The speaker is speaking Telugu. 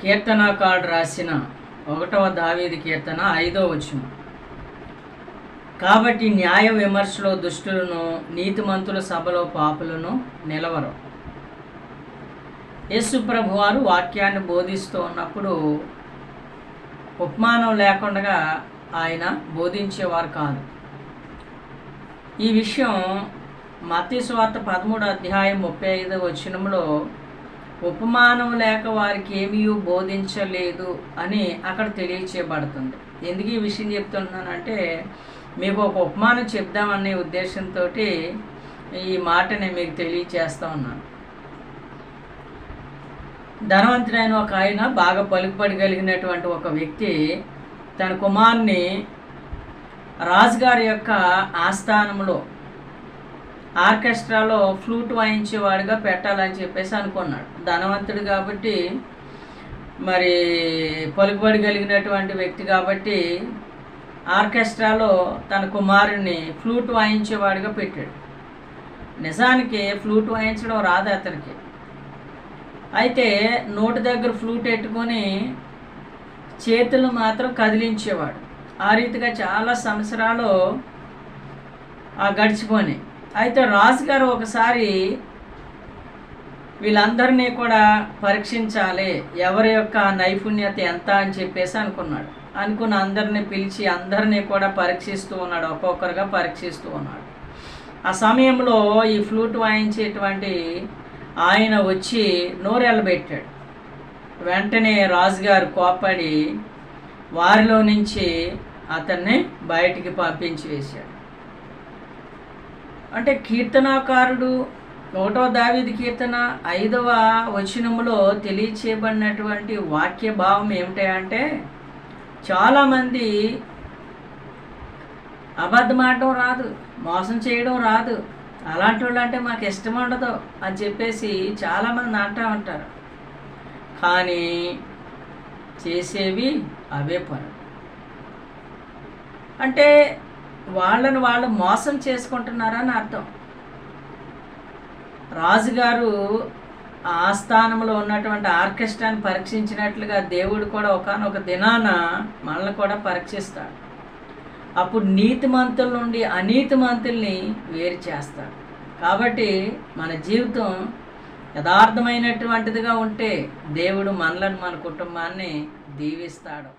కీర్తనాకారుడు రాసిన 1వ దావీదు కీర్తన 5వ వచనం. కాబట్టి న్యాయ విమర్శలో దుష్టులను, నీతిమంతుల సభలో పాపులను నిలవరు. యేసు ప్రభువారు వాక్యాన్ని బోధిస్తూ ఉన్నప్పుడు ఉపమానం లేకుండా ఆయన బోధించేవారు కాదు. ఈ విషయం మత్తయి సువార్త 13వ అధ్యాయం 35వ వచనంలో ఉపమానం లేక వారికి ఏమీ బోధించలేదు అని అక్కడ తెలియచేయబడుతుంది. ఎందుకు ఈ విషయం చెప్తున్నానంటే, మీకు ఒక ఉపమానం చెప్దామనే ఉద్దేశంతో ఈ మాటని మీకు తెలియచేస్తూ ఉన్నాను. ధనవంతుడైన ఒక ఆయన, బాగా పలుకుబడగలిగినటువంటి ఒక వ్యక్తి తన కుమారుని రాజుగారి యొక్క ఆస్థానంలో ఆర్కెస్ట్రాలో ఫ్లూట్ వాయించేవాడిగా పెట్టాలని చెప్పేసి అనుకున్నాడు. ధనవంతుడు కాబట్టి, మరి పలుకుబడి కలిగినటువంటి వ్యక్తి కాబట్టి ఆర్కెస్ట్రాలో తన కుమారుడిని ఫ్లూట్ వాయించేవాడిగా పెట్టాడు. నిజానికి ఫ్లూట్ వాయించడం రాదు అతనికి. అయితే నోటి దగ్గర ఫ్లూట్ పెట్టుకొని చేతులు మాత్రం కదిలించేవాడు. ఆ రీతిగా చాలా సంవత్సరాలు గడిచిపోయి, అయితే రాజుగారు ఒకసారి వీళ్ళందరినీ కూడా పరీక్షించాలి, ఎవరి యొక్క నైపుణ్యత ఎంత అని చెప్పేసి అనుకున్న అందరినీ పిలిచి అందరినీ కూడా పరీక్షిస్తూ ఉన్నాడు. ఒక్కొక్కరుగా పరీక్షిస్తూ ఉన్నాడు. ఆ సమయంలో ఈ ఫ్లూట్ వాయించేటువంటి ఆయన వచ్చి నోరెళ్ళబెట్టాడు. వెంటనే రాజుగారు కోప్పడి వారిలో నుంచి అతన్ని బయటికి పంపించి వేశాడు. అంటే కీర్తనాకారుడు 1వ దావీదు కీర్తన 5వ వచనంలో తెలియచేయబడినటువంటి వాక్య భావం ఏమిటంటే, చాలామంది అబద్ధమాడడం రాదు, మోసం చేయడం రాదు, అలాంటి వాళ్ళు అంటే మాకు ఇష్టం ఉండదు అని చెప్పేసి చాలామంది అంటూ ఉంటారు. కానీ చేసేవి అవే పనులు. అంటే వాళ్ళను వాళ్ళు మోసం చేసుకుంటున్నారని అర్థం. రాజుగారు ఆస్థానంలో ఉన్నటువంటి ఆర్కెస్ట్రాని పరీక్షించినట్లుగా దేవుడు కూడా ఒకానొక దినాన మనల్ని కూడా పరీక్షిస్తాడు. అప్పుడు నీతిమంతుల నుండి అనీతిమంతుల్ని వేరు చేస్తాడు. కాబట్టి మన జీవితం యథార్థమైనటువంటిదిగా ఉంటే దేవుడు మనలను, మన కుటుంబాన్ని దీవిస్తాడు.